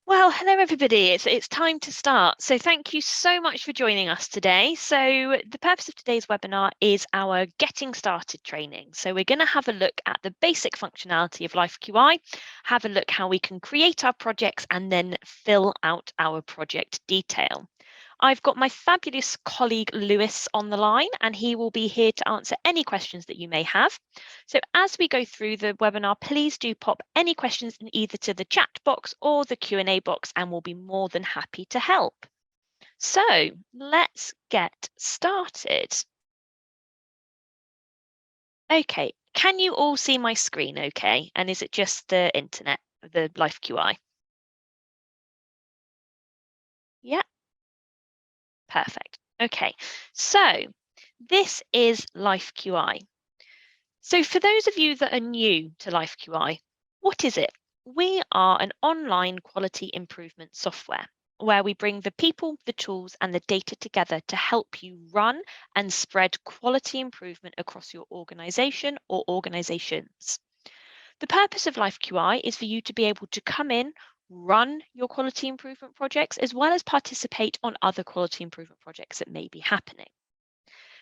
Well, hello everybody. It's time to start. So thank you so much for joining us today. So the purpose of today's webinar is our Getting Started training. So we're going to have a look at the basic functionality of LifeQI, have a look how we can create our projects and then fill out our project detail. I've got my fabulous colleague Lewis on the line, and he will be here to answer any questions that you may have. So as we go through the webinar, please do pop any questions in either to the chat box or the Q&A box, and we'll be more than happy to help. So let's get started. Okay, can you all see my screen okay? And is it just the internet, the LifeQI? Yeah, perfect. Okay, so this is LifeQI. So for those of you that are new to LifeQI, what is it? We are an online quality improvement software where we bring the people, the tools, and the data together to help you run and spread quality improvement across your organization or organizations. The purpose of LifeQI is for you to be able to come in, run your quality improvement projects, as well as participate on other quality improvement projects that may be happening.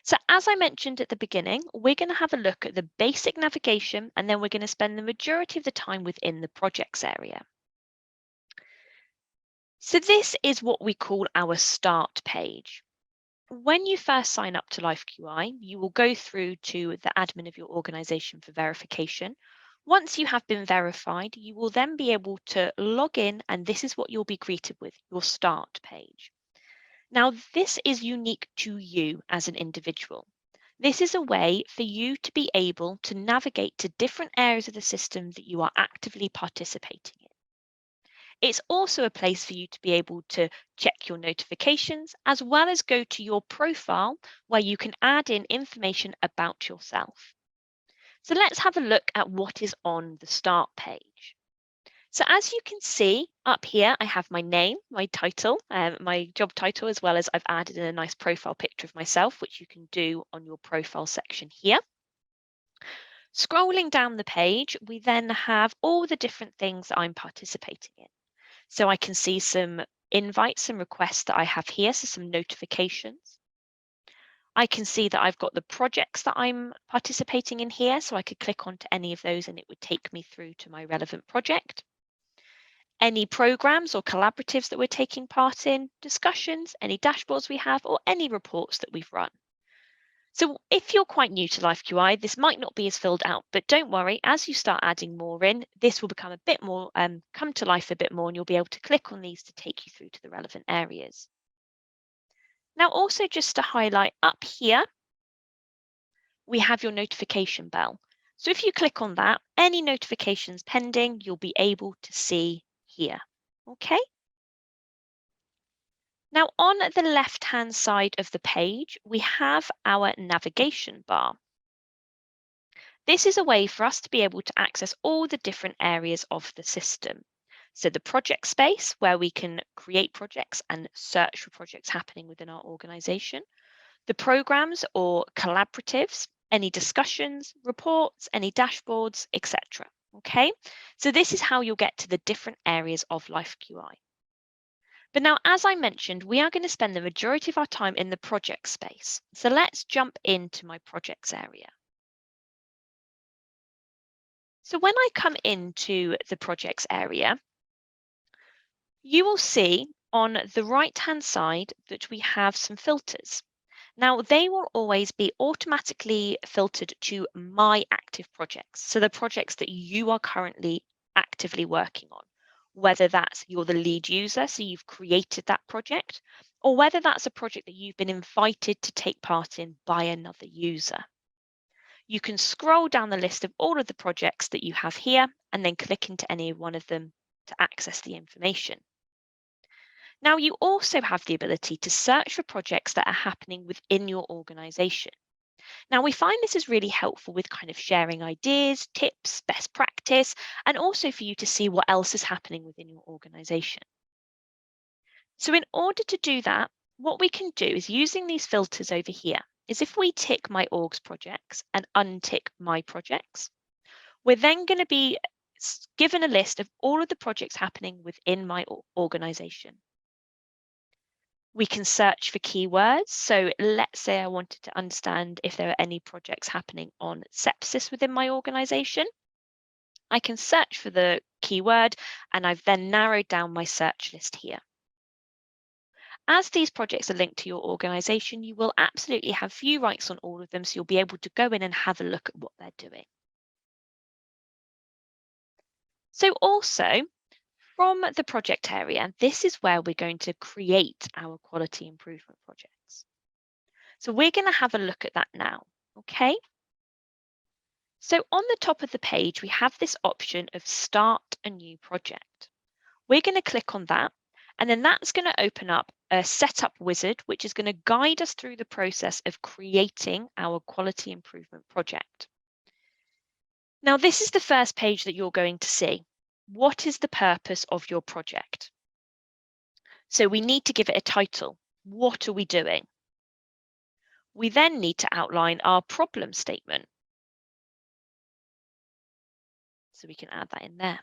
So as I mentioned at the beginning, we're going to have a look at the basic navigation, and then we're going to spend the majority of the time within the projects area. So this is what we call our start page. When you first sign up to LifeQI, you will go through to the admin of your organization for verification. Once you have been verified, you will then be able to log in, and this is what you'll be greeted with, your start page. Now, this is unique to you as an individual. This is a way for you to be able to navigate to different areas of the system that you are actively participating in. It's also a place for you to be able to check your notifications as well as go to your profile where you can add in information about yourself. So let's have a look at what is on the start page. So as you can see up here, I have my name, my title, my job title, as well as I've added in a nice profile picture of myself, which you can do on your profile section here. Scrolling down the page, we then have all the different things that I'm participating in. So I can see some invites and requests that I have here, so some notifications. I can see that I've got the projects that I'm participating in here, so I could click onto any of those and it would take me through to my relevant project. Any programs or collaboratives that we're taking part in, discussions, any dashboards we have, or any reports that we've run. So if you're quite new to LifeQI, this might not be as filled out, but don't worry, as you start adding more in, this will become a bit more, come to life a bit more, and you'll be able to click on these to take you through to the relevant areas. Now, also just to highlight up here, we have your notification bell. So if you click on that, any notifications pending, you'll be able to see here. Okay. Now, on the left-hand side of the page, we have our navigation bar. This is a way for us to be able to access all the different areas of the system. So the project space, where we can create projects and search for projects happening within our organization. The programs or collaboratives, any discussions, reports, any dashboards, etc. Okay, so this is how you'll get to the different areas of LifeQI. But now, as I mentioned, we are going to spend the majority of our time in the project space. So let's jump into my projects area. So when I come into the projects area, you will see on the right-hand side that we have some filters. Now, they will always be automatically filtered to my active projects. So the projects that you are currently actively working on, whether that's you're the lead user, so you've created that project, or whether that's a project that you've been invited to take part in by another user. You can scroll down the list of all of the projects that you have here and then click into any one of them to access the information. Now, you also have the ability to search for projects that are happening within your organization. Now, we find this is really helpful with kind of sharing ideas, tips, best practice, and also for you to see what else is happening within your organization. So in order to do that, what we can do is using these filters over here is if we tick my orgs projects and untick my projects, we're then going to be given a list of all of the projects happening within my organization. We can search for keywords. So let's say I wanted to understand if there are any projects happening on sepsis within my organization. I can search for the keyword, and I've then narrowed down my search list here. As these projects are linked to your organization, you will absolutely have view rights on all of them, so you'll be able to go in and have a look at what they're doing. So also, from the project area, this is where we're going to create our quality improvement projects. So we're going to have a look at that now, okay? So on the top of the page, we have this option of Start a New Project. We're going to click on that, and then that's going to open up a setup wizard, which is going to guide us through the process of creating our quality improvement project. Now, this is the first page that you're going to see. What is the purpose of your project? So we need to give it a title. What are we doing? We then need to outline our problem statement. So we can add that in there.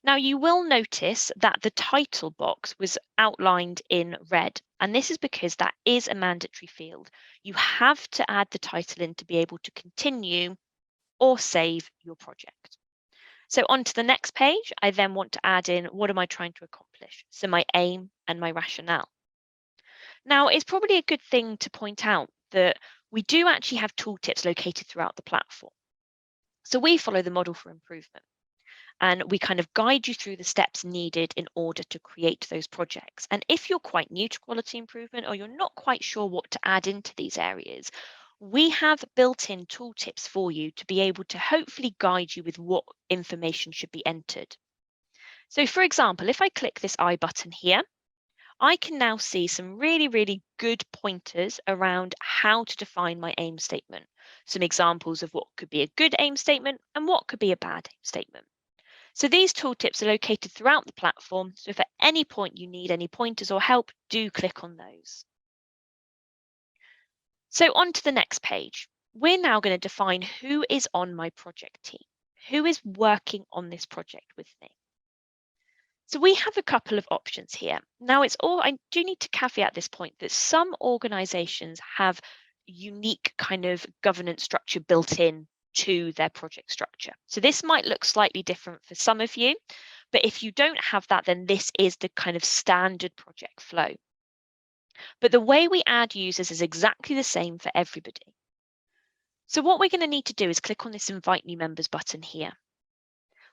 Now you will notice that the title box was outlined in red, and this is because that is a mandatory field. You have to add the title in to be able to continue or save your project. So on to the next page, I then want to add in what am I trying to accomplish? So my aim and my rationale. Now, it's probably a good thing to point out that we do actually have tooltips located throughout the platform. So we follow the model for improvement, and we kind of guide you through the steps needed in order to create those projects. And if you're quite new to quality improvement or you're not quite sure what to add into these areas, we have built-in tooltips for you to be able to hopefully guide you with what information should be entered. So for example, if I click this I button here, I can now see some really good pointers around how to define my aim statement. Some examples of what could be a good aim statement and what could be a bad aim statement. So these tooltips are located throughout the platform. So if at any point you need any pointers or help, do click on those. So on to the next page. We're now going to define who is on my project team, who is working on this project with me. So we have a couple of options here. Now I do need to caveat this point that some organizations have unique kind of governance structure built in to their project structure. So this might look slightly different for some of you, but if you don't have that, then this is the kind of standard project flow. But the way we add users is exactly the same for everybody. So what we're going to need to do is click on this Invite New Members button here.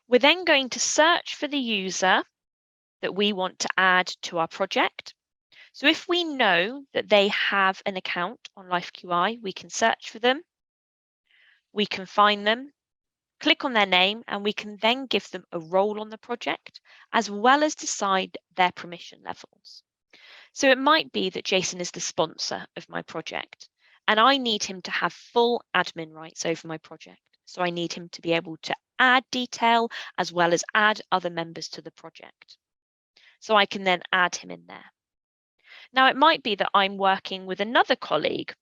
We're then going to search for the user that we want to add to our project. So if we know that they have an account on LifeQI, we can search for them, we can find them, click on their name, and we can then give them a role on the project, as well as decide their permission levels. So it might be that Jason is the sponsor of my project, and I need him to have full admin rights over my project. So I need him to be able to add detail as well as add other members to the project. So I can then add him in there. Now, it might be that I'm working with another colleague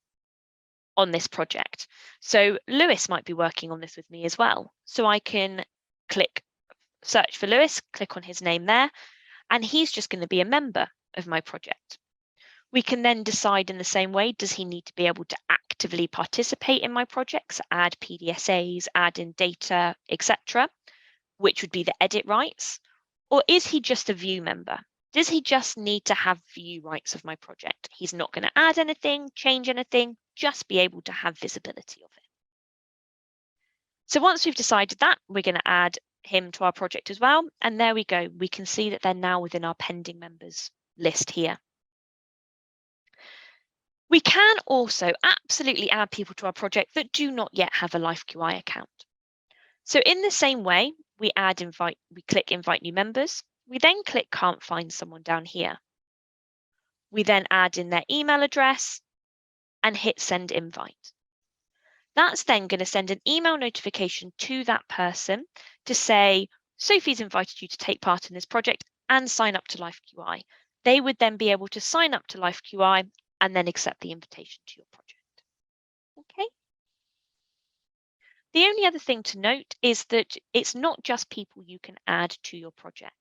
on this project. So Lewis might be working on this with me as well. So I can click search for Lewis, click on his name there, and he's just going to be a member of my project. We can then decide in the same way, does he need to be able to actively participate in my projects, add PDSAs, add in data, etc., which would be the edit rights? Or is he just a view member? Does he just need to have view rights of my project? He's not going to add anything, change anything, just be able to have visibility of it. So once we've decided that, we're going to add him to our project as well. And there we go. We can see that they're now within our pending members list here. We can also absolutely add people to our project that do not yet have a LifeQI account. So in the same way, we click invite new members. We then click can't find someone down here. We then add in their email address and hit send invite. That's then going to send an email notification to that person to say, Sophie's invited you to take part in this project and sign up to LifeQI. They would then be able to sign up to LifeQI and then accept the invitation to your project. Okay. The only other thing to note is that it's not just people you can add to your project.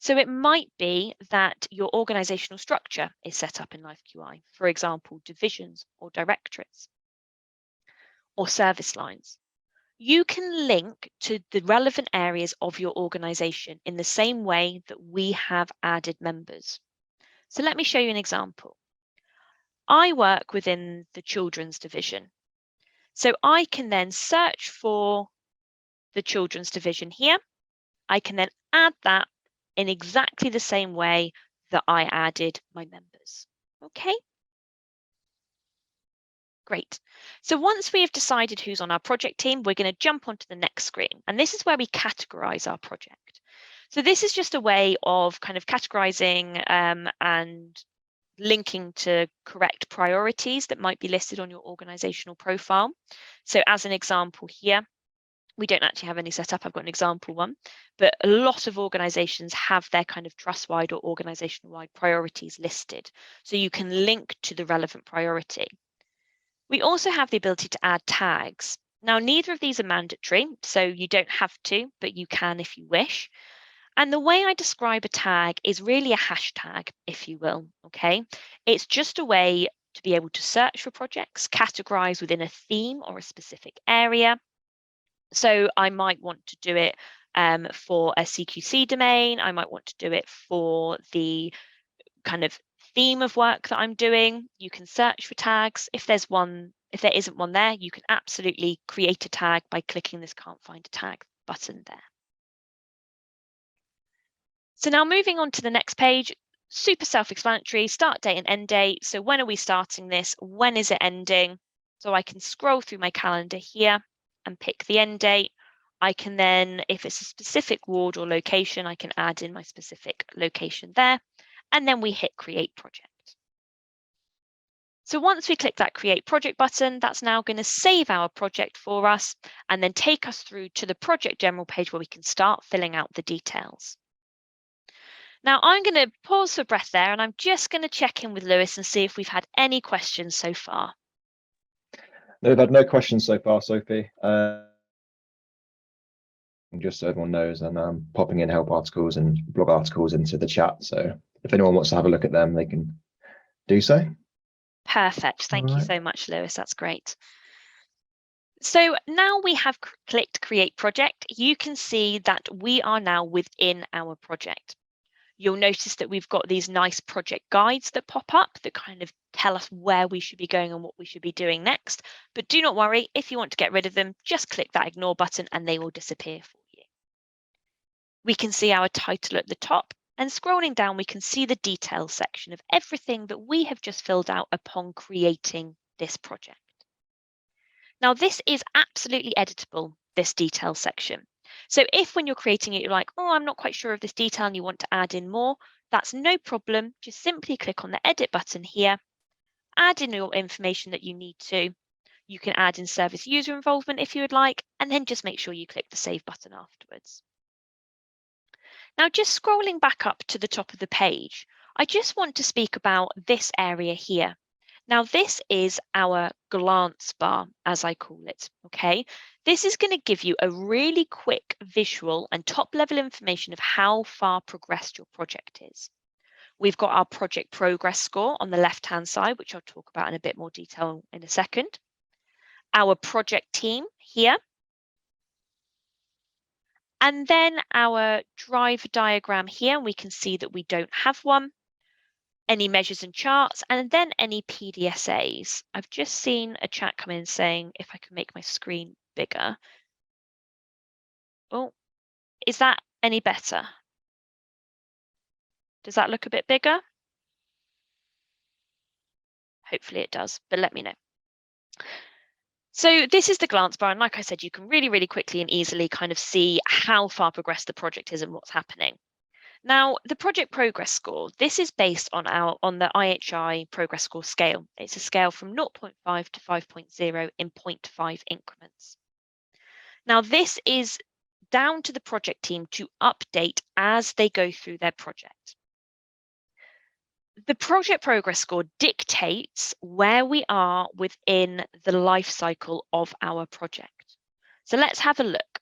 So it might be that your organizational structure is set up in LifeQI, for example, divisions or directorates or service lines. You can link to the relevant areas of your organization in the same way that we have added members. So let me show you an example. I work within the children's division. So I can then search for the children's division here. I can then add that in exactly the same way that I added my members. Okay, great. So once we have decided who's on our project team, we're going to jump onto the next screen. And this is where we categorize our project. So this is just a way of kind of categorizing and linking to correct priorities that might be listed on your organizational profile. So as an example here, we don't actually have any set up. I've got an example one, but a lot of organizations have their kind of trust-wide or organizational-wide priorities listed. So you can link to the relevant priority. We also have the ability to add tags. Now, neither of these are mandatory, so you don't have to, but you can if you wish. And the way I describe a tag is really a hashtag, if you will, okay? It's just a way to be able to search for projects, categorize within a theme or a specific area. So I might want to do it for a CQC domain. I might want to do it for the kind of theme of work that I'm doing. You can search for tags. If there isn't one there, you can absolutely create a tag by clicking this can't find a tag button there. So now moving on to the next page, super self-explanatory, start date and end date. So when are we starting this? When is it ending? So I can scroll through my calendar here and pick the end date. I can then, if it's a specific ward or location, I can add in my specific location there. And then we hit create project. So once we click that create project button, that's now going to save our project for us and then take us through to the project general page where we can start filling out the details. Now I'm going to pause for breath there and I'm just going to check in with Lewis and see if we've had any questions so far. No, we've had no questions so far, Sophie. Just so everyone knows, and popping in help articles and blog articles into the chat. So if anyone wants to have a look at them, they can do so. Perfect. Thank you so much, Lewis. That's great. So now we have clicked create project, you can see that we are now within our project. You'll notice that we've got these nice project guides that pop up that kind of tell us where we should be going and what we should be doing next. But do not worry, if you want to get rid of them, just click that ignore button and they will disappear for you. We can see our title at the top, and scrolling down, we can see the details section of everything that we have just filled out upon creating this project. Now, this is absolutely editable, this details section. So if when you're creating it, you're like, oh, I'm not quite sure of this detail and you want to add in more, that's no problem. Just simply click on the edit button here, add in your information that you need to. You can add in service user involvement if you would like, and then just make sure you click the save button afterwards. Now, just scrolling back up to the top of the page, I just want to speak about this area here. Now, this is our glance bar, as I call it, okay? This is going to give you a really quick visual and top-level information of how far progressed your project is. We've got our project progress score on the left-hand side, which I'll talk about in a bit more detail in a second. Our project team here. And then our drive diagram here, we can see that we don't have one. Any measures and charts, and then any PDSAs. I've just seen a chat come in saying if I can make my screen bigger. Oh, is that any better? Does that look a bit bigger? Hopefully it does, but let me know. So this is the glance bar, and like I said, you can really, really quickly and easily kind of see how far progressed the project is and what's happening. Now, the project progress score, this is based on the IHI progress score scale. It's a scale from 0.5 to 5.0 in 0.5 increments. Now, this is down to the project team to update as they go through their project. The project progress score dictates where we are within the life cycle of our project. So let's have a look.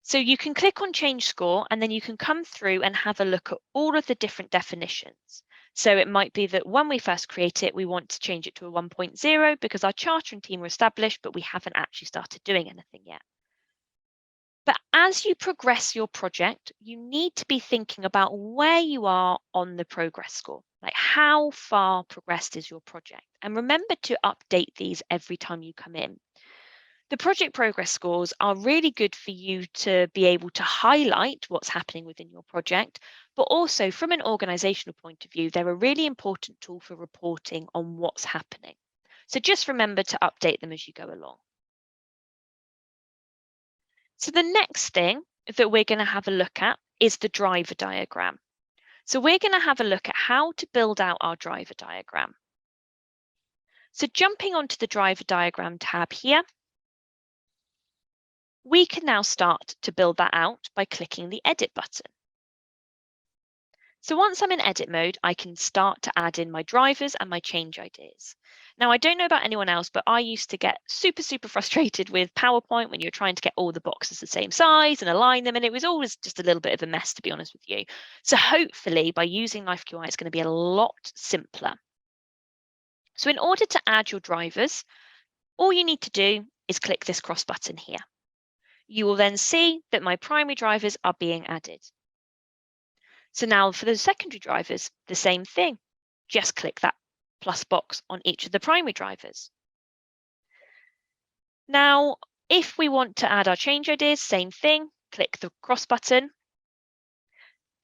So you can click on change score and then you can come through and have a look at all of the different definitions. So it might be that when we first create it, we want to change it to a 1.0 because our charter and team are established, but we haven't actually started doing anything yet. But as you progress your project, you need to be thinking about where you are on the progress score. Like how far progressed is your project? And remember to update these every time you come in. The project progress scores are really good for you to be able to highlight what's happening within your project, but also from an organizational point of view, they're a really important tool for reporting on what's happening. So just remember to update them as you go along. So the next thing that we're going to have a look at is the driver diagram. So we're going to have a look at how to build out our driver diagram. So jumping onto the driver diagram tab here, we can now start to build that out by clicking the edit button. So once I'm in edit mode, I can start to add in my drivers and my change ideas. Now, I don't know about anyone else, but I used to get super frustrated with PowerPoint when you're trying to get all the boxes the same size and align them. And it was always just a little bit of a mess, to be honest with you. So hopefully by using LifeQI, it's going to be a lot simpler. So in order to add your drivers, all you need to do is click this cross button here. You will then see that my primary drivers are being added. So now for the secondary drivers, the same thing. Just click that plus box on each of the primary drivers. Now, if we want to add our change ideas, same thing, click the cross button.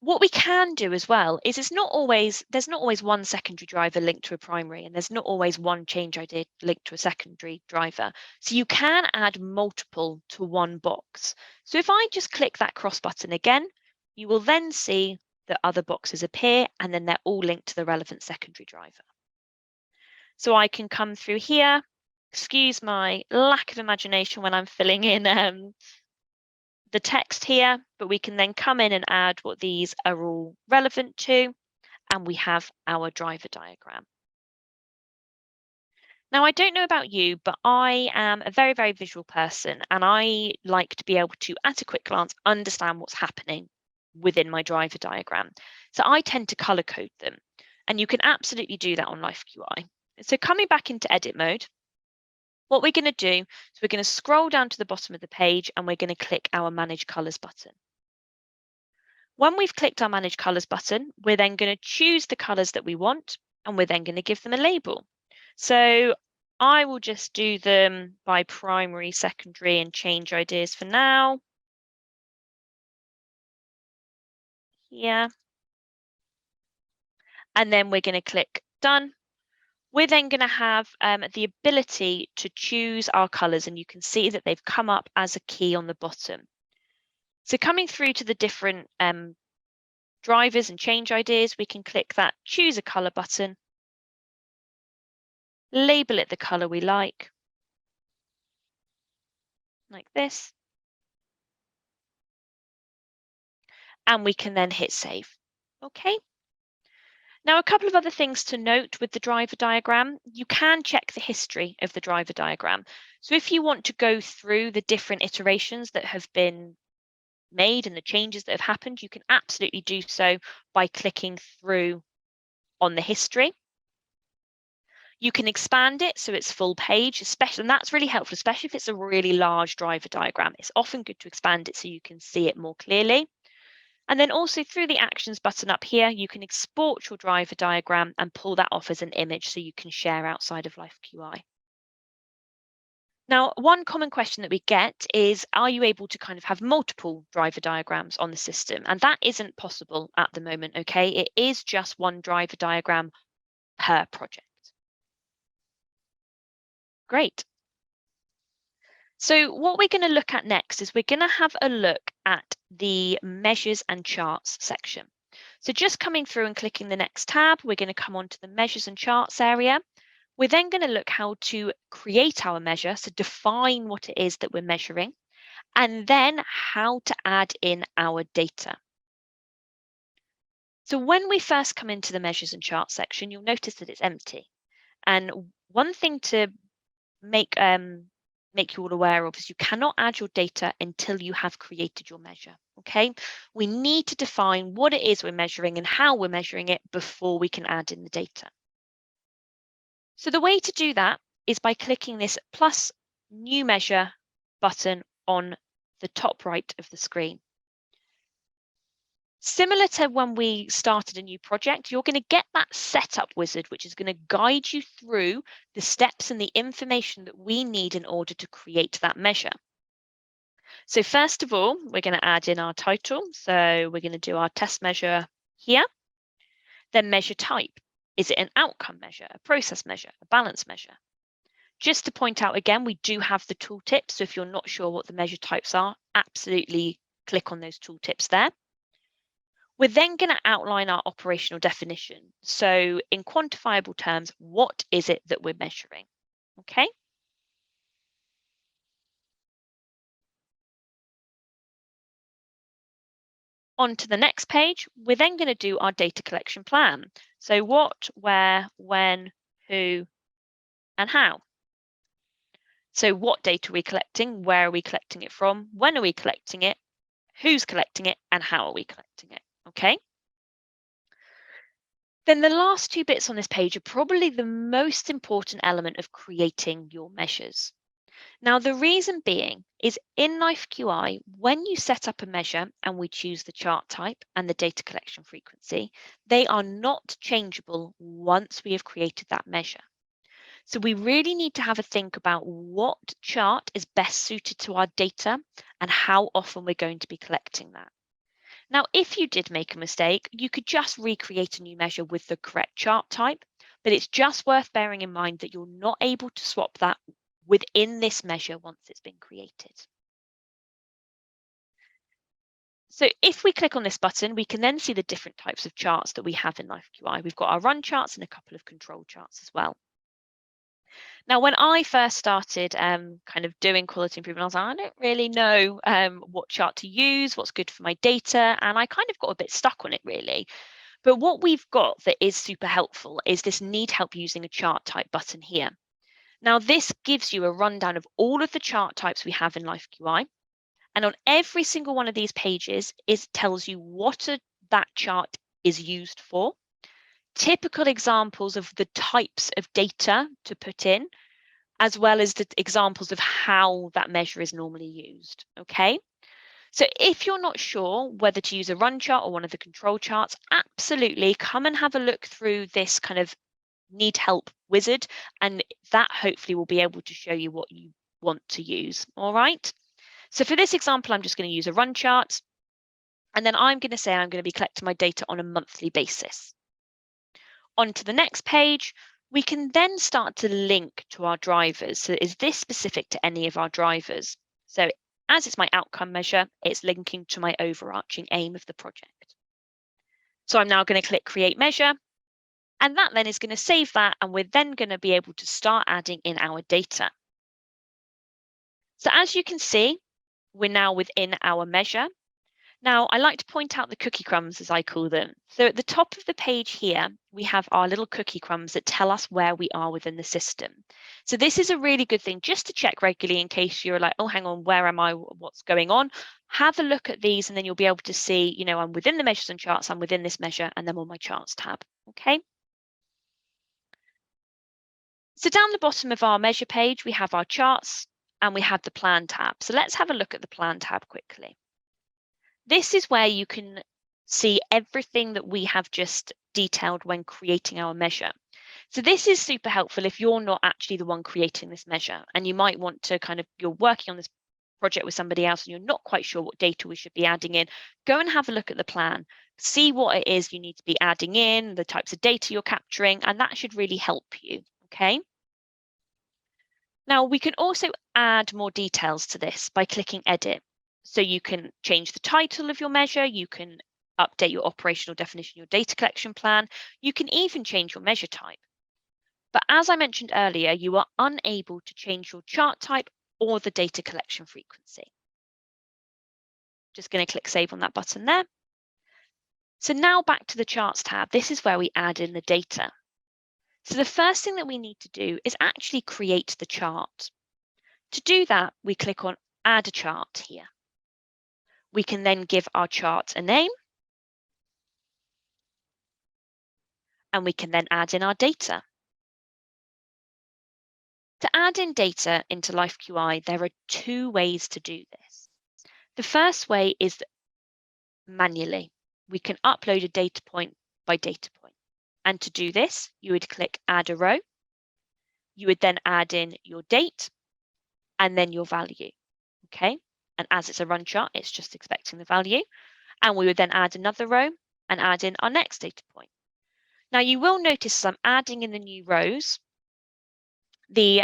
What we can do as well is there's not always one secondary driver linked to a primary, and there's not always one change idea linked to a secondary driver. So you can add multiple to one box. So if I just click that cross button again, you will then see that other boxes appear, and then they're all linked to the relevant secondary driver. So I can come through here, excuse my lack of imagination when I'm filling in the text here, but we can then come in and add what these are all relevant to, and we have our driver diagram. Now, I don't know about you, but I am a very visual person, and I like to be able to, at a quick glance, understand what's happening within my driver diagram. So I tend to color code them, and you can absolutely do that on LifeQI. So coming back into edit mode, what we're going to do is we're going to scroll down to the bottom of the page and we're going to click our Manage Colors button. When we've clicked our Manage Colors button, we're then going to choose the colors that we want, and we're then going to give them a label. So I will just do them by primary, secondary, and change ideas for now. Here. And then we're going to click Done. We're then going to have the ability to choose our colors, and you can see that they've come up as a key on the bottom. So coming through to the different drivers and change ideas, we can click that Choose a Color button, label it the color we like this, and we can then hit Save. Okay. Now, a couple of other things to note with the driver diagram. You can check the history of the driver diagram. So if you want to go through the different iterations that have been made and the changes that have happened, you can absolutely do so by clicking through on the history. You can expand it so it's full page, and that's really helpful, especially if it's a really large driver diagram. It's often good to expand it so you can see it more clearly. And then also through the Actions button up here, you can export your driver diagram and pull that off as an image so you can share outside of LifeQI. Now, one common question that we get is, are you able to kind of have multiple driver diagrams on the system? And that isn't possible at the moment, okay? It is just one driver diagram per project. Great. So what we're going to look at next is we're going to have a look at the measures and charts section. So just coming through and clicking the next tab, we're going to come on to the measures and charts area. We're then going to look how to create our measure, so define what it is that we're measuring, and then how to add in our data. So when we first come into the measures and charts section, you'll notice that it's empty. And one thing to make make you all aware of is you cannot add your data until you have created your measure, okay? We need to define what it is we're measuring and how we're measuring it before we can add in the data. So the way to do that is by clicking this plus new measure button on the top right of the screen. Similar to when we started a new project, you're going to get that setup wizard, which is going to guide you through the steps and the information that we need in order to create that measure. So first of all, we're going to add in our title. So we're going to do our test measure here. Then measure type. Is it an outcome measure, a process measure, a balance measure? Just to point out again, we do have the tooltips. So if you're not sure what the measure types are, absolutely click on those tooltips there. We're then going to outline our operational definition. So in quantifiable terms, what is it that we're measuring? Okay. On to the next page, we're then going to do our data collection plan. So what, where, when, who, and how. So what data are we collecting? Where are we collecting it from? When are we collecting it? Who's collecting it? And how are we collecting it? Okay. Then the last two bits on this page are probably the most important element of creating your measures. Now, the reason being is in LifeQI, when you set up a measure and we choose the chart type and the data collection frequency, they are not changeable once we have created that measure. So we really need to have a think about what chart is best suited to our data and how often we're going to be collecting that. Now, if you did make a mistake, you could just recreate a new measure with the correct chart type, but it's just worth bearing in mind that you're not able to swap that within this measure once it's been created. So if we click on this button, we can then see the different types of charts that we have in LifeQI. We've got our run charts and a couple of control charts as well. Now, when I first started kind of doing quality improvement, I was like, I don't really know what chart to use, what's good for my data, and I kind of got a bit stuck on it really. But what we've got that is super helpful is this need help using a chart type button here. Now, this gives you a rundown of all of the chart types we have in LifeQI. And on every single one of these pages, it tells you what that chart is used for, typical examples of the types of data to put in, as well as the examples of how that measure is normally used, okay? So if you're not sure whether to use a run chart or one of the control charts, absolutely come and have a look through this kind of need help wizard, and that hopefully will be able to show you what you want to use, all right? So for this example, I'm just going to use a run chart, and then I'm going to say I'm going to be collecting my data on a monthly basis. On to the next page, we can then start to link to our drivers. So is this specific to any of our drivers? So as it's my outcome measure, it's linking to my overarching aim of the project. So I'm now going to click create measure, and that then is going to save that, and we're then going to be able to start adding in our data. So as you can see, we're now within our measure. Now, I like to point out the cookie crumbs, as I call them. So at the top of the page here, we have our little cookie crumbs that tell us where we are within the system. So this is a really good thing just to check regularly in case you're like, oh, hang on, where am I? What's going on? Have a look at these and then you'll be able to see, you know, I'm within the measures and charts, I'm within this measure, and then on my charts tab, okay? So down the bottom of our measure page, we have our charts and we have the plan tab. So let's have a look at the plan tab quickly. This is where you can see everything that we have just detailed when creating our measure. So this is super helpful if you're not actually the one creating this measure and you might want to you're working on this project with somebody else and you're not quite sure what data we should be adding in. Go and have a look at the plan, see what it is you need to be adding in, the types of data you're capturing, and that should really help you, okay? Now we can also add more details to this by clicking edit. So you can change the title of your measure, you can update your operational definition, your data collection plan, you can even change your measure type. But as I mentioned earlier, you are unable to change your chart type or the data collection frequency. Just going to click save on that button there. So now back to the charts tab, this is where we add in the data. So the first thing that we need to do is actually create the chart. To do that, we click on Add a Chart here. We can then give our chart a name, and we can then add in our data. To add in data into LifeQI, there are two ways to do this. The first way is manually. We can upload a data point by data point. And to do this, you would click Add a Row. You would then add in your date and then your value. Okay, and as it's a run chart, it's just expecting the value. And we would then add another row and add in our next data point. Now you will notice as I'm adding in the new rows, the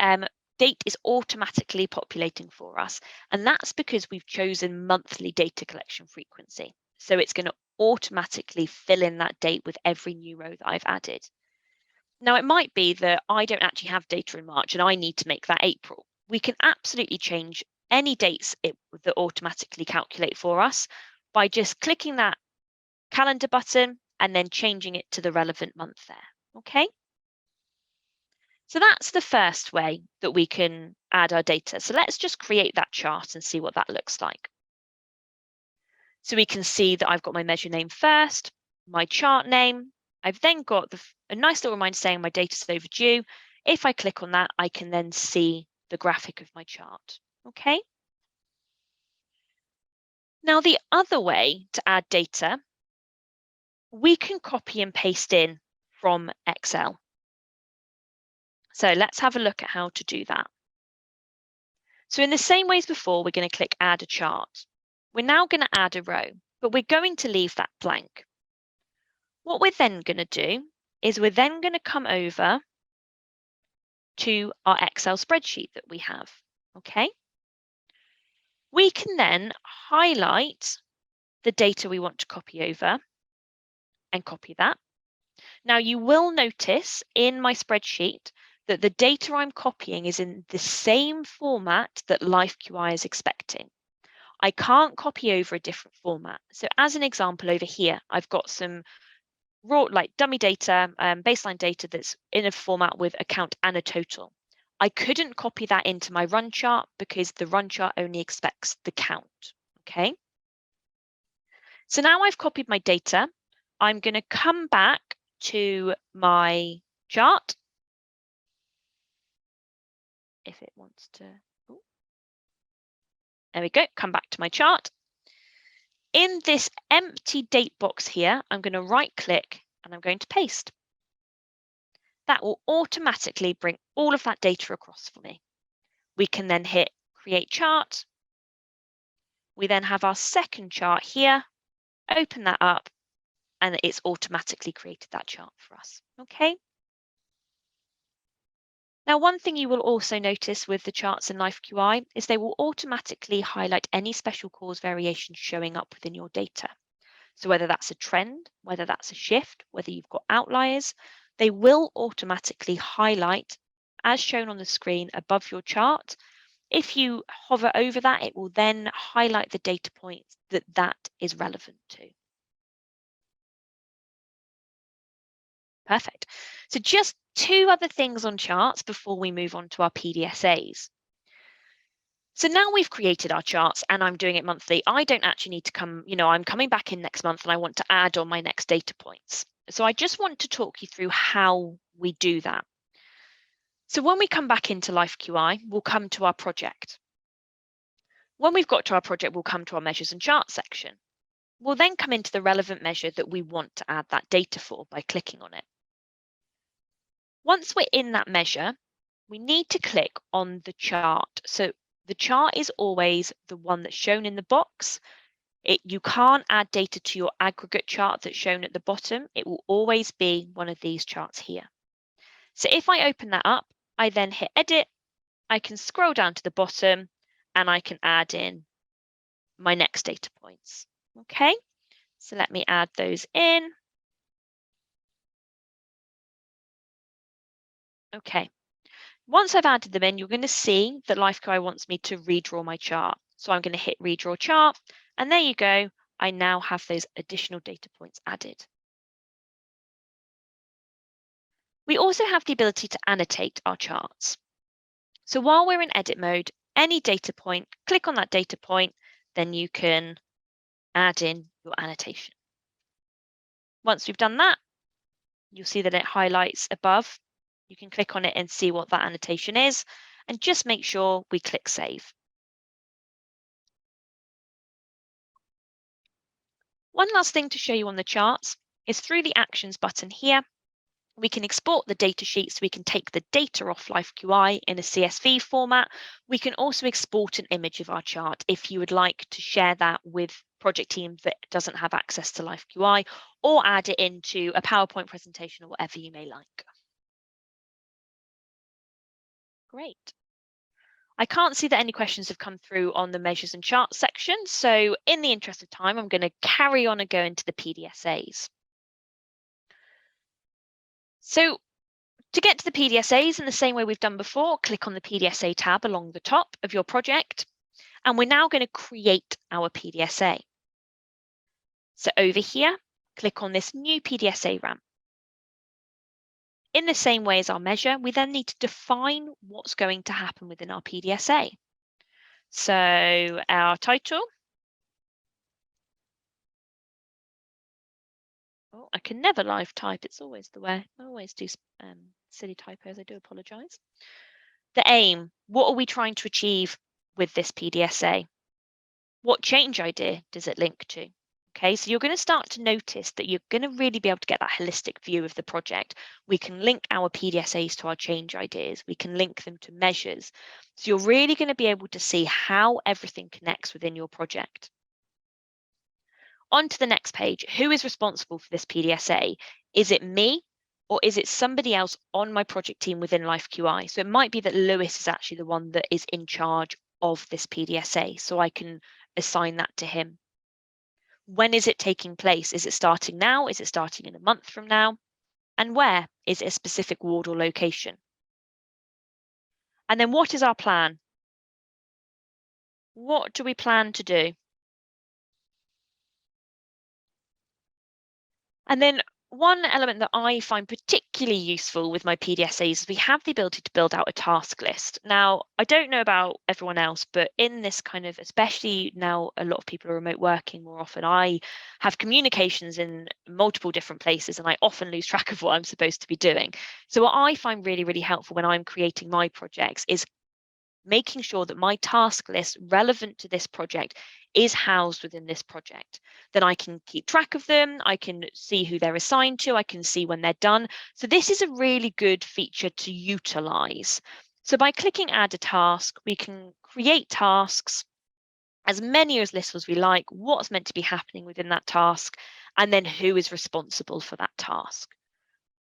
date is automatically populating for us. And that's because we've chosen monthly data collection frequency. So it's going to automatically fill in that date with every new row that I've added. Now, it might be that I don't actually have data in March and I need to make that April. We can absolutely change any dates that automatically calculate for us by just clicking that calendar button and then changing it to the relevant month there. Okay. So that's the first way that we can add our data. So let's just create that chart and see what that looks like. So we can see that I've got my measure name first, my chart name. I've then got a nice little reminder saying my data is overdue. If I click on that, I can then see the graphic of my chart. Okay. Now, the other way to add data, we can copy and paste in from Excel. So let's have a look at how to do that. So in the same way as before, we're going to click Add a Chart. We're now going to add a row, but we're going to leave that blank. What we're then going to do is we're then going to come over to our Excel spreadsheet that we have. Okay. We can then highlight the data we want to copy over and copy that. Now you will notice in my spreadsheet that the data I'm copying is in the same format that LifeQI is expecting. I can't copy over a different format. So as an example over here, I've got some raw, like dummy data, baseline data that's in a format with a count and a total. I couldn't copy that into my run chart because the run chart only expects the count. Okay. So now I've copied my data. I'm going to come back to my chart. If it wants to, ooh. There we go, come back to my chart. In this empty date box here, I'm going to right click and I'm going to paste. That will automatically bring all of that data across for me. We can then hit Create Chart. We then have our second chart here, open that up, and it's automatically created that chart for us. Okay. Now, one thing you will also notice with the charts in LifeQI is they will automatically highlight any special cause variations showing up within your data. So whether that's a trend, whether that's a shift, whether you've got outliers, they will automatically highlight as shown on the screen above your chart. If you hover over that, it will then highlight the data points that is relevant to. Perfect. So just two other things on charts before we move on to our PDSAs. So now we've created our charts and I'm doing it monthly. I don't actually need to come, I'm coming back in next month and I want to add on my next data points. So I just want to talk you through how we do that. So when we come back into LifeQI, we'll come to our project. When we've got to our project, we'll come to our measures and charts section. We'll then come into the relevant measure that we want to add that data for by clicking on it. Once we're in that measure, we need to click on the chart. So the chart is always the one that's shown in the box. You can't add data to your aggregate chart that's shown at the bottom. It will always be one of these charts here. So if I open that up, I then hit Edit. I can scroll down to the bottom and I can add in my next data points. Okay, so let me add those in. Okay, once I've added them in, you're going to see that LifeQI wants me to redraw my chart. So I'm going to hit Redraw Chart, and there you go. I now have those additional data points added. We also have the ability to annotate our charts. So while we're in edit mode, any data point, click on that data point, then you can add in your annotation. Once we've done that, you'll see that it highlights above. You can click on it and see what that annotation is, and just make sure we click Save. One last thing to show you on the charts is through the Actions button here, we can export the data sheet, so we can take the data off LifeQI in a CSV format. We can also export an image of our chart if you would like to share that with a project team that doesn't have access to LifeQI, or add it into a PowerPoint presentation or whatever you may like. Great. I can't see that any questions have come through on the measures and charts section, so in the interest of time, I'm going to carry on and go into the PDSAs. So to get to the PDSAs in the same way we've done before, click on the PDSA tab along the top of your project, and we're now going to create our PDSA. So over here, click on this new PDSA ramp. In the same way as our measure, we then need to define what's going to happen within our PDSA. So our title. Oh, I can never live type. It's always the way. I always do silly typos. I do apologize. The aim. What are we trying to achieve with this PDSA? What change idea does it link to? Okay, so you're going to start to notice that you're going to really be able to get that holistic view of the project. We can link our PDSAs to our change ideas. We can link them to measures. So you're really going to be able to see how everything connects within your project. On to the next page. Who is responsible for this PDSA? Is it me, or is it somebody else on my project team within LifeQI? So it might be that Lewis is actually the one that is in charge of this PDSA, so I can assign that to him. When is it taking place? Is it starting now? Is it starting in a month from now? And where? Is it a specific ward or location? And then what is our plan? What do we plan to do? And then one element that I find particularly useful with my PDSAs is we have the ability to build out a task list. Now, I don't know about everyone else, but in this kind of, especially now a lot of people are remote working more often, I have communications in multiple different places and I often lose track of what I'm supposed to be doing. So what I find really, really helpful when I'm creating my projects is making sure that my task list relevant to this project is housed within this project. Then I can keep track of them, I can see who they're assigned to, I can see when they're done. So this is a really good feature to utilize. So by clicking add a task, we can create tasks, as many as little as we like, what's meant to be happening within that task, and then who is responsible for that task.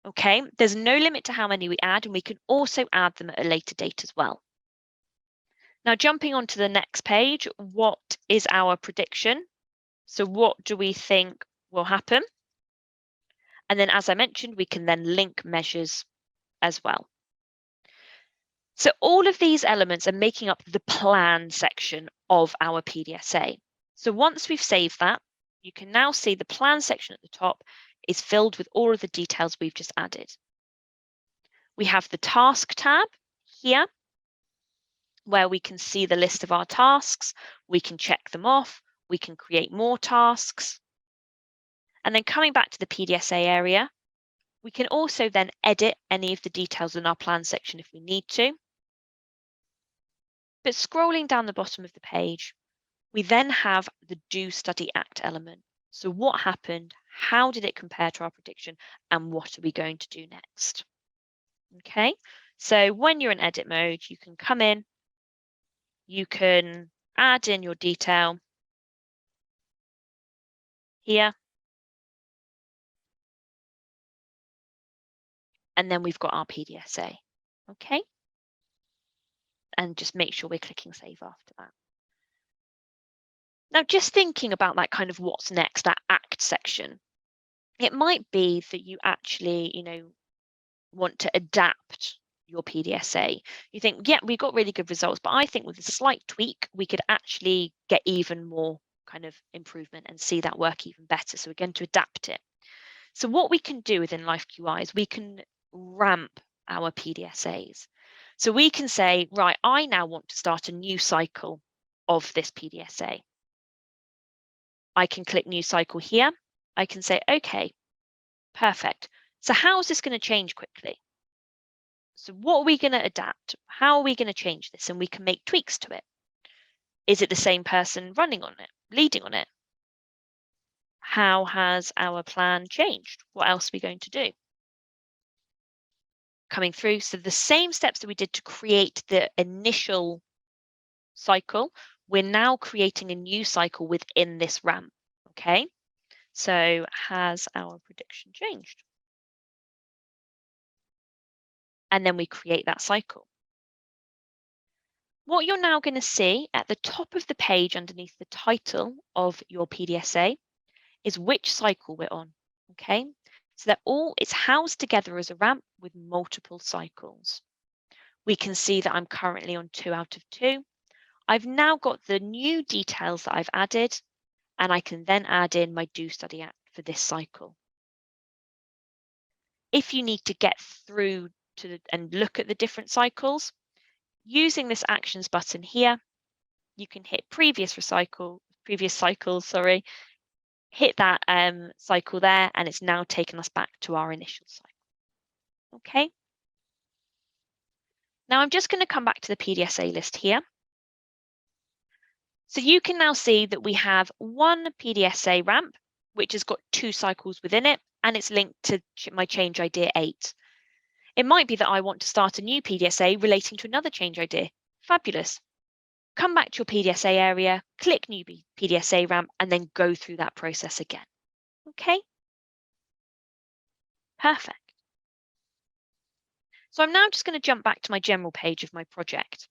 Okay, there's no limit to how many we add, and we can also add them at a later date as well. Now, jumping on to the next page, what is our prediction? So what do we think will happen? And then, as I mentioned, we can then link measures as well. So all of these elements are making up the plan section of our PDSA. So once we've saved that, you can now see the plan section at the top is filled with all of the details we've just added. We have the task tab here, where we can see the list of our tasks, we can check them off, we can create more tasks. And then coming back to the PDSA area, we can also then edit any of the details in our plan section if we need to. But scrolling down the bottom of the page, we then have the do, study, act element. So what happened, how did it compare to our prediction, and what are we going to do next? Okay, so when you're in edit mode, you can come in, you can add in your detail here. And then we've got our PDSA, okay? And just make sure we're clicking save after that. Now, just thinking about that kind of what's next, that act section, it might be that you actually, want to adapt your PDSA. You think, yeah, we got really good results, but I think with a slight tweak, we could actually get even more kind of improvement and see that work even better. So we're going to adapt it. So what we can do within LifeQI is we can ramp our PDSAs. So we can say, right, I now want to start a new cycle of this PDSA. I can click new cycle here. I can say, okay, perfect. So how is this going to change quickly? So what are we going to adapt? How are we going to change this? And we can make tweaks to it. Is it the same person running on it, leading on it? How has our plan changed? What else are we going to do? Coming through, so the same steps that we did to create the initial cycle, we're now creating a new cycle within this ramp, okay? So has our prediction changed? And then we create that cycle. What you're now going to see at the top of the page underneath the title of your PDSA is which cycle we're on, okay? So it's housed together as a ramp with multiple cycles. We can see that I'm currently on 2 out of 2. I've now got the new details that I've added, and I can then add in my do study act for this cycle. If you need to get through and look at the different cycles, using this actions button here, you can hit previous cycle, hit that cycle there, and it's now taken us back to our initial cycle. Okay. Now I'm just going to come back to the PDSA list here. So you can now see that we have one PDSA ramp, which has got 2 cycles within it, and it's linked to my change idea 8. It might be that I want to start a new PDSA relating to another change idea. Fabulous. Come back to your PDSA area, click new PDSA ramp, and then go through that process again. Okay? Perfect. So I'm now just going to jump back to my general page of my project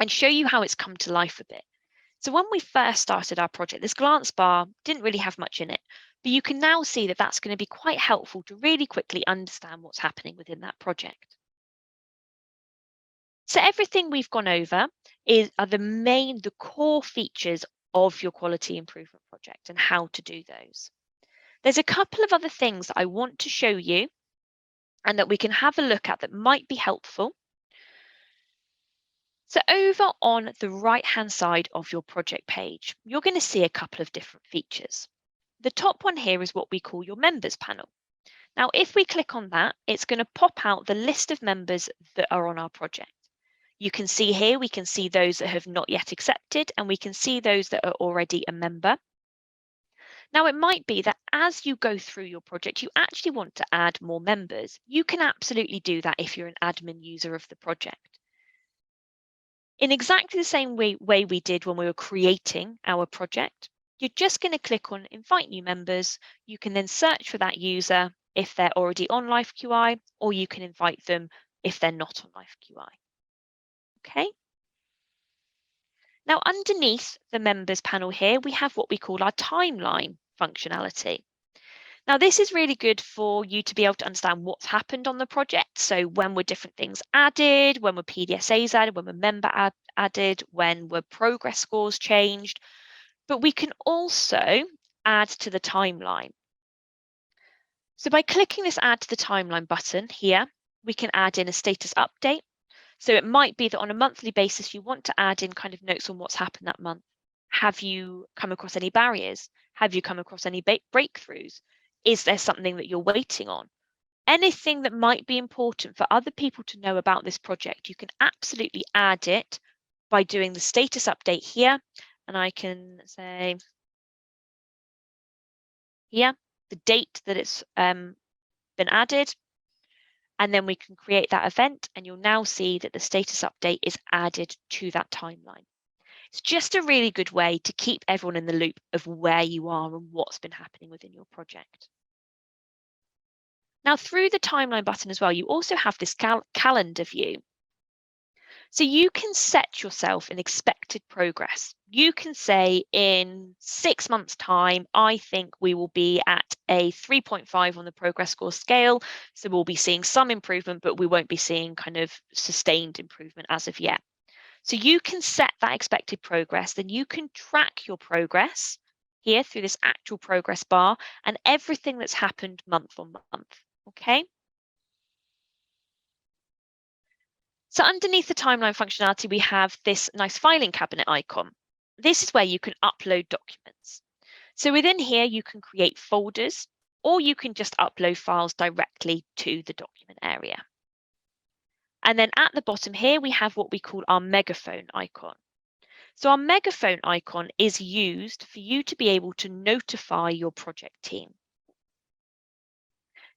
and show you how it's come to life a bit. So when we first started our project, this glance bar didn't really have much in it, but you can now see that that's going to be quite helpful to really quickly understand what's happening within that project. So everything we've gone over are the core features of your quality improvement project and how to do those. There's a couple of other things that I want to show you and that we can have a look at that might be helpful. So over on the right-hand side of your project page, you're going to see a couple of different features. The top one here is what we call your members panel. Now, if we click on that, it's going to pop out the list of members that are on our project. You can see here, we can see those that have not yet accepted, and we can see those that are already a member. Now, it might be that as you go through your project, you actually want to add more members. You can absolutely do that if you're an admin user of the project. In exactly the same way we did when we were creating our project, you're just going to click on Invite New Members. You can then search for that user if they're already on LifeQI, or you can invite them if they're not on LifeQI. Okay. Now, underneath the members panel here, we have what we call our timeline functionality. Now, this is really good for you to be able to understand what's happened on the project. So when were different things added, when were PDSAs added, when were member added, when were progress scores changed. But we can also add to the timeline. So by clicking this Add to the Timeline button here, we can add in a status update. So it might be that on a monthly basis, you want to add in kind of notes on what's happened that month. Have you come across any barriers? Have you come across any breakthroughs? Is there something that you're waiting on? Anything that might be important for other people to know about this project, you can absolutely add it by doing the status update here. And I can say here, the date that it's been added. And then we can create that event, and you'll now see that the status update is added to that timeline. It's just a really good way to keep everyone in the loop of where you are and what's been happening within your project. Now, through the timeline button as well, you also have this calendar view. So you can set yourself an expected progress. You can say in 6 months' time, I think we will be at a 3.5 on the progress score scale. So we'll be seeing some improvement, but we won't be seeing kind of sustained improvement as of yet. So you can set that expected progress, then you can track your progress here through this actual progress bar and everything that's happened month on month, okay? So underneath the timeline functionality, we have this nice filing cabinet icon. This is where you can upload documents. So within here, you can create folders, or you can just upload files directly to the document area. And then at the bottom here, we have what we call our megaphone icon. So our megaphone icon is used for you to be able to notify your project team.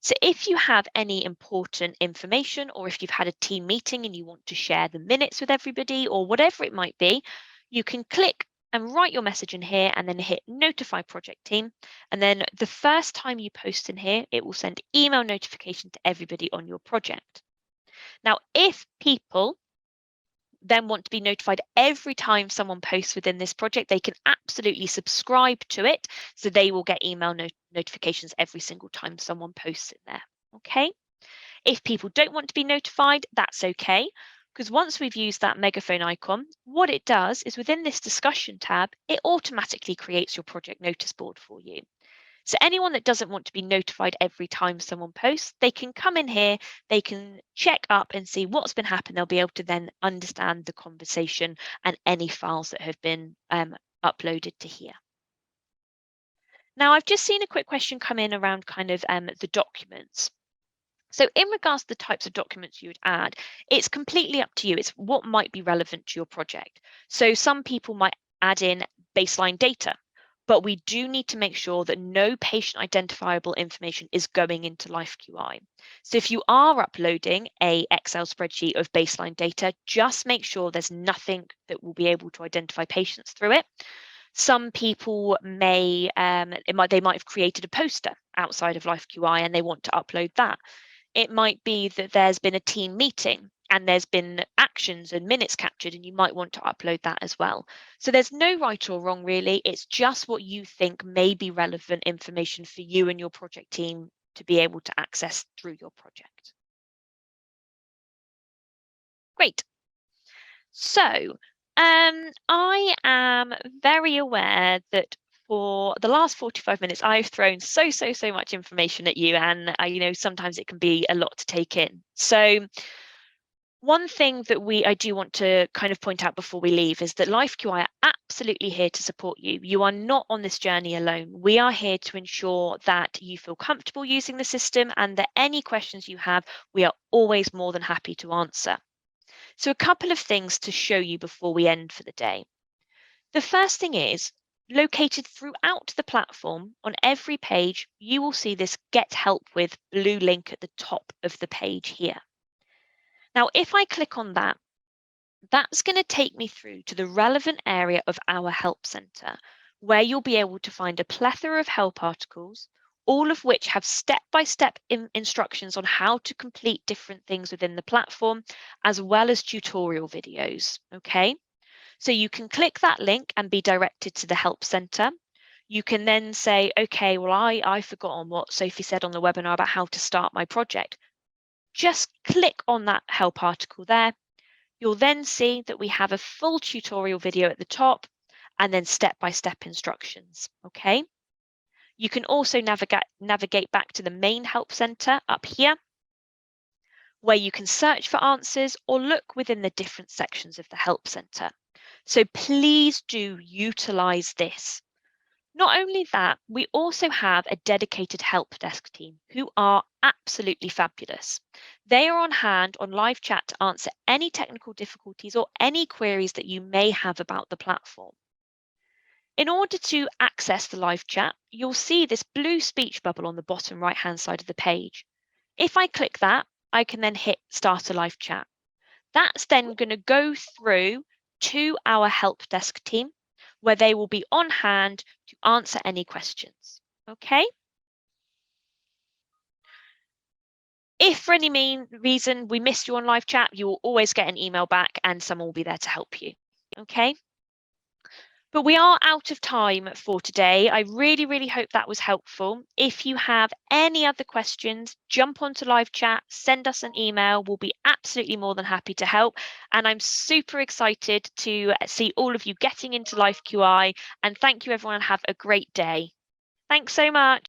So if you have any important information, or if you've had a team meeting and you want to share the minutes with everybody, or whatever it might be, you can click and write your message in here and then hit notify project team. And then the first time you post in here, it will send email notification to everybody on your project. Now, if people then want to be notified every time someone posts within this project, they can absolutely subscribe to it. So they will get email notifications every single time someone posts in there. Okay. If people don't want to be notified, that's okay. Because once we've used that megaphone icon, what it does is within this discussion tab, it automatically creates your project notice board for you. So anyone that doesn't want to be notified every time someone posts, they can come in here, they can check up and see what's been happening. They'll be able to then understand the conversation and any files that have been uploaded to here. Now, I've just seen a quick question come in around kind of the documents. So in regards to the types of documents you would add, it's completely up to you. It's what might be relevant to your project. So some people might add in baseline data, but we do need to make sure that no patient identifiable information is going into LifeQI. So if you are uploading a Excel spreadsheet of baseline data, just make sure there's nothing that will be able to identify patients through it. Some people may, they might have created a poster outside of LifeQI and they want to upload that. It might be that there's been a team meeting and there's been actions and minutes captured, and you might want to upload that as well. So there's no right or wrong, really. It's just what you think may be relevant information for you and your project team to be able to access through your project. Great. So I am very aware that for the last 45 minutes, I've thrown so much information at you, and sometimes it can be a lot to take in. So one thing that I do want to kind of point out before we leave is that LifeQI are absolutely here to support you. You are not on this journey alone. We are here to ensure that you feel comfortable using the system, and that any questions you have, we are always more than happy to answer. So a couple of things to show you before we end for the day. The first thing is, located throughout the platform on every page, you will see this Get Help With blue link at the top of the page here. Now, if I click on that, that's going to take me through to the relevant area of our Help Centre, where you'll be able to find a plethora of help articles, all of which have step-by-step instructions on how to complete different things within the platform, as well as tutorial videos, okay? So you can click that link and be directed to the Help Centre. You can then say, okay, well, I've forgotten what Sophie said on the webinar about how to start my project. Just click on that help article there. You'll then see that we have a full tutorial video at the top and then step-by-step instructions, okay? You can also navigate back to the main Help Centre up here, where you can search for answers or look within the different sections of the Help Centre. So please do utilise this. Not only that, we also have a dedicated help desk team who are absolutely fabulous. They are on hand on live chat to answer any technical difficulties or any queries that you may have about the platform. In order to access the live chat, you'll see this blue speech bubble on the bottom right-hand side of the page. If I click that, I can then hit Start a Live Chat. That's then going to go through to our help desk team, where they will be on hand to answer any questions, okay? If for any reason we missed you on live chat, you will always get an email back and someone will be there to help you, okay? But we are out of time for today. I really hope that was helpful. If you have any other questions, jump onto live chat, send us an email. We'll be absolutely more than happy to help. And I'm super excited to see all of you getting into LifeQI. And thank you, everyone. Have a great day. Thanks so much.